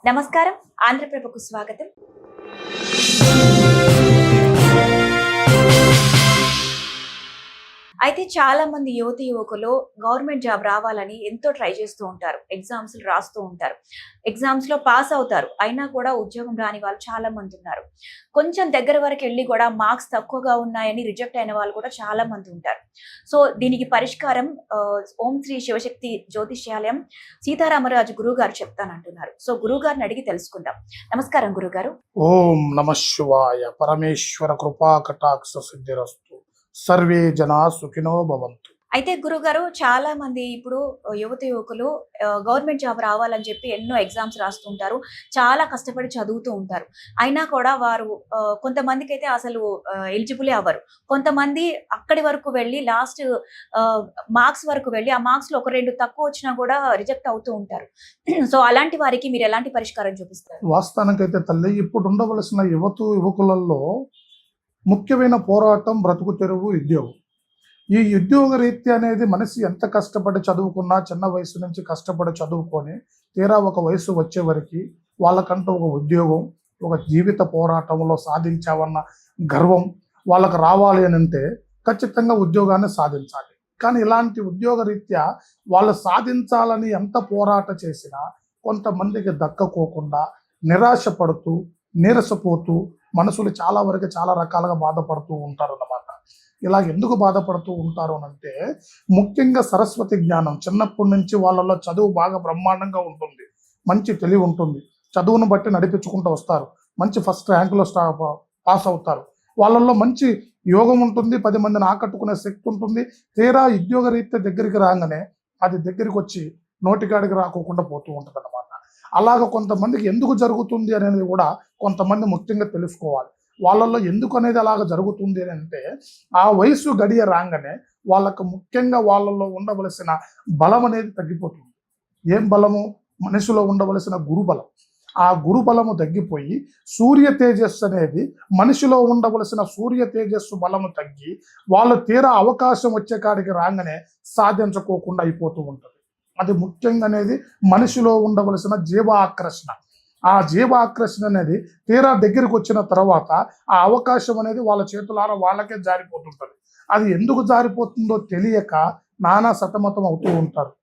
నమస్కారం. ఆంధ్రప్రభకు స్వాగతం. అయితే చాలా మంది యువకులు గవర్నమెంట్ జాబ్ రావాలని ఎంతో ట్రై చేస్తూ ఉంటారు. ఎగ్జామ్స్ రాస్తూ ఉంటారు. ఎగ్జామ్స్ లో పాస్ అవుతారు. అయినా కూడా ఉద్యోగం రాని వాళ్ళు చాలా మంది ఉన్నారు. కొంచెం దగ్గర వరకు వెళ్ళి కూడా మార్క్స్ తక్కువగా ఉన్నాయని రిజెక్ట్ అయిన వాళ్ళు కూడా చాలా మంది ఉంటారు. సో దీనికి పరిష్కారం ఓం శ్రీ శివశక్తి జ్యోతిష్యాలయం సీతారామరాజు గురువు గారు చెప్తానంటున్నారు. సో గురువు గారిని అడిగి తెలుసుకుందాం. నమస్కారం గురుగారు. ఓం నమ శివాయ. పరమేశ్వర కృపా కటాక్ష సిద్ధిరస్తు. సర్వే జనా సుఖినో భవంతు. అయితే గురుగారు చాలా మంది ఇప్పుడు యువకులు గవర్నమెంట్ జాబ్ రావాలని చెప్పి ఎన్నో ఎగ్జామ్స్ రాస్తుంటారు. చాలా కష్టపడి చదువుతూ ఉంటారు. అయినా కూడా వారు కొంతమందికి అయితే అసలు ఎలిజిబులే అవ్వరు. కొంతమంది అక్కడి వరకు వెళ్ళి లాస్ట్ మార్క్స్ వరకు వెళ్ళి ఆ మార్క్స్ లో ఒక 2 తక్కువ వచ్చినా కూడా రిజెక్ట్ అవుతూ ఉంటారు. సో అలాంటి వారికి మీరు ఎలాంటి పరిష్కారం చూపిస్తారు? వాస్తవానికైతే తల్లి, ఇప్పుడు ఉండవలసిన యువకులలో ముఖ్యమైన పోరాటం బ్రతుకు తెరువు ఉద్యోగం. ఈ ఉద్యోగ రీత్యా అనేది మనిషి ఎంత కష్టపడి చదువుకున్నా, చిన్న వయసు నుంచి కష్టపడి చదువుకొని తీరా ఒక వయసు వచ్చే వరకు వాళ్ళకంటూ ఒక ఉద్యోగం, ఒక జీవిత పోరాటంలో సాధించావన్న గర్వం వాళ్ళకు రావాలి అని అంటే ఖచ్చితంగా ఉద్యోగాన్ని సాధించాలి. కానీ ఇలాంటి ఉద్యోగ రీత్యా వాళ్ళు సాధించాలని ఎంత పోరాట చేసినా కొంతమందికి దక్కకోకుండా నిరాశ పడుతూ, నీరసపోతూ మనసులు చాలా వరకు చాలా రకాలుగా బాధపడుతూ ఉంటారు అన్నమాట. ఇలా ఎందుకు బాధపడుతూ ఉంటారు అంటే ముఖ్యంగా సరస్వతి జ్ఞానం చిన్నప్పటి నుంచి వాళ్ళలో చదువు బాగా బ్రహ్మాండంగా ఉంటుంది, మంచి తెలివి ఉంటుంది, చదువును బట్టి నడిపించుకుంటూ వస్తారు, మంచి ఫస్ట్ ర్యాంకులో పాస్ అవుతారు, వాళ్ళల్లో మంచి యోగం ఉంటుంది, 10 మందిని ఆకట్టుకునే శక్తి ఉంటుంది. తీరా ఉద్యోగ రీత్యా దగ్గరికి రాగానే అది దగ్గరికి వచ్చి నోటికాడికి రాకోకుండా పోతూ ఉంటుంది అన్నమాట. అలాగ కొంతమందికి ఎందుకు జరుగుతుంది అనేది కూడా కొంతమంది ముఖ్యంగా తెలుసుకోవాలి. వాళ్ళల్లో ఎందుకు అనేది అలాగ జరుగుతుంది అని అంటే ఆ వయసు గడియ రాగానే వాళ్ళకు ముఖ్యంగా వాళ్ళల్లో ఉండవలసిన బలం అనేది తగ్గిపోతుంది. ఏం బలము? మనిషిలో ఉండవలసిన గురుబలం. ఆ గురుబలము తగ్గిపోయి సూర్య తేజస్సు అనేది మనిషిలో ఉండవలసిన సూర్య తేజస్సు బలము తగ్గి వాళ్ళు తీరా అవకాశం వచ్చే కాడికి రాగానే సాధించుకోకుండా అయిపోతూ ఉంటుంది. అది ముఖ్యంగా అనేది మనిషిలో ఉండవలసిన జీవ ఆకర్షణ. ఆ జీవ ఆకర్షణ అనేది తీరా దగ్గరికి వచ్చిన తర్వాత ఆ అవకాశం అనేది వాళ్ళ చేతులారా వాళ్ళకే జారిపోతుంటుంది. అది ఎందుకు జారిపోతుందో తెలియక నానా సతమతం అవుతూ ఉంటారు.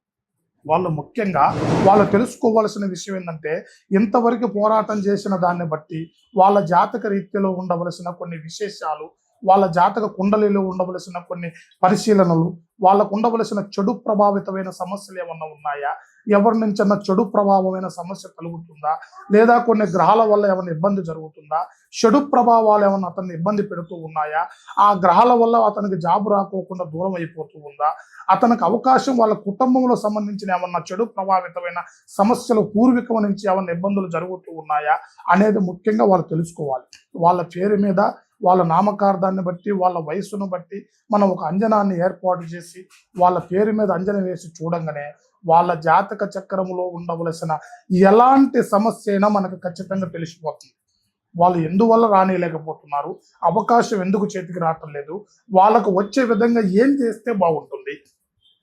వాళ్ళు ముఖ్యంగా వాళ్ళు తెలుసుకోవాల్సిన విషయం ఏంటంటే ఇంతవరకు పోరాటం చేసిన దాన్ని బట్టి వాళ్ళ జాతక రీత్యలో ఉండవలసిన కొన్ని విశేషాలు, వాళ్ళ జాతక కుండలిలో ఉండవలసిన కొన్ని పరిశీలనలు, వాళ్ళకు ఉండవలసిన చెడు ప్రభావితమైన సమస్యలు ఏమన్నా ఉన్నాయా, ఎవరి నుంచన్నా చెడు ప్రభావమైన సమస్య కలుగుతుందా, లేదా కొన్ని గ్రహాల వల్ల ఏమైనా ఇబ్బంది జరుగుతుందా, చెడు ప్రభావాలు ఏమన్నా అతన్ని ఇబ్బంది పెడుతూ ఉన్నాయా, ఆ గ్రహాల వల్ల అతనికి జాబు రాకోకుండా దూరం అయిపోతూ ఉందా, అతనికి అవకాశం వాళ్ళ కుటుంబంలో సంబంధించిన ఏమన్నా చెడు ప్రభావితమైన సమస్యలు పూర్వీకం నుంచి ఏమన్నా ఇబ్బందులు జరుగుతూ ఉన్నాయా అనేది ముఖ్యంగా వాళ్ళు తెలుసుకోవాలి. వాళ్ళ పేరు మీద, వాళ్ళ నామకార్థాన్ని బట్టి, వాళ్ళ వయసును బట్టి మనం ఒక అంజనాన్ని ఏర్పాటు చేసి వాళ్ళ పేరు మీద అంజన వేసి చూడంగానే వాళ్ళ జాతక చక్రములో ఉండవలసిన ఎలాంటి సమస్య అయినా మనకు ఖచ్చితంగా తెలిసిపోతుంది. వాళ్ళు ఎందువల్ల రానిలేకపోతున్నారు, అవకాశం ఎందుకు చేతికి రావటం లేదు, వాళ్ళకు వచ్చే విధంగా ఏం చేస్తే బాగుంటుంది,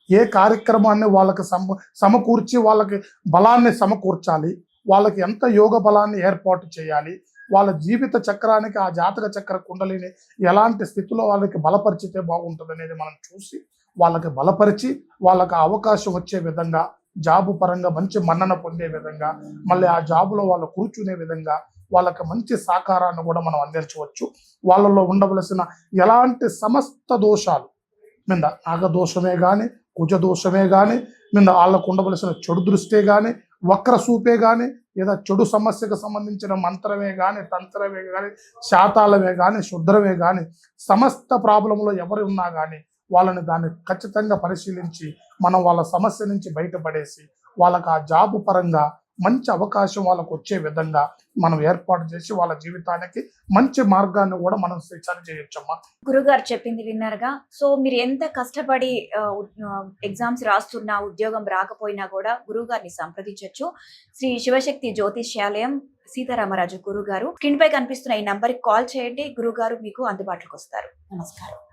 ఏ కార్యక్రమాన్ని వాళ్ళకి సమకూర్చి వాళ్ళకి బలాన్ని సమకూర్చాలి, వాళ్ళకి ఎంత యోగ బలాన్ని ఏర్పాటు చేయాలి, వాళ్ళ జీవిత చక్రానికి ఆ జాతక చక్ర కుండలిని ఎలాంటి స్థితిలో వాళ్ళకి బలపరిచితే బాగుంటుంది అనేది మనం చూసి వాళ్ళకి బలపరిచి వాళ్ళకి అవకాశం వచ్చే విధంగా, జాబు పరంగా మంచి మన్నన పొందే విధంగా, మళ్ళీ ఆ జాబులో వాళ్ళు కూర్చునే విధంగా వాళ్ళకి మంచి సహకారాన్ని కూడా మనం అందించవచ్చు. వాళ్ళలో ఉండవలసిన ఎలాంటి సమస్త దోషాలు మీద నాగదోషమే కానీ, కుజదోషమే కానీ, మీద వాళ్ళకు ఉండవలసిన చెడు దృష్టే కానీ, వక్ర సూపే కానీ, లేదా చెడు సమస్యకు సంబంధించిన మంత్రమే కానీ, తంత్రమే కానీ, శాతాలమే కానీ, శుద్రమే కానీ, సమస్త ప్రాబ్లంలో ఎవరు ఉన్నా కానీ వాళ్ళని దాన్ని ఖచ్చితంగా పరిశీలించి మనం వాళ్ళ సమస్య నుంచి బయటపడేసి వాళ్ళకి ఆ జాబు పరంగా మంచి అవకాశం వాళ్ళకు వచ్చే విధంగా మనం ఏర్పాటు చేసి వాళ్ళ జీవితానికి మంచి మార్గాన్ని కూడా మనం సరి చేయొచ్చమ్మా. గురుగారు చెప్పింది విన్నారుగా. సో మీరు ఎంత కష్టపడి ఎగ్జామ్స్ రాస్తున్నా, ఉద్యోగం రాకపోయినా కూడా గురువు గారిని సంప్రదించవచ్చు. శ్రీ శివశక్తి జ్యోతిష్యాలయం సీతారామరాజు గురుగారు. స్క్రీన్ పై కనిపిస్తున్న ఈ నంబర్కి కాల్ చేయండి. గురుగారు మీకు అందుబాటులోకి వస్తారు. నమస్కారం.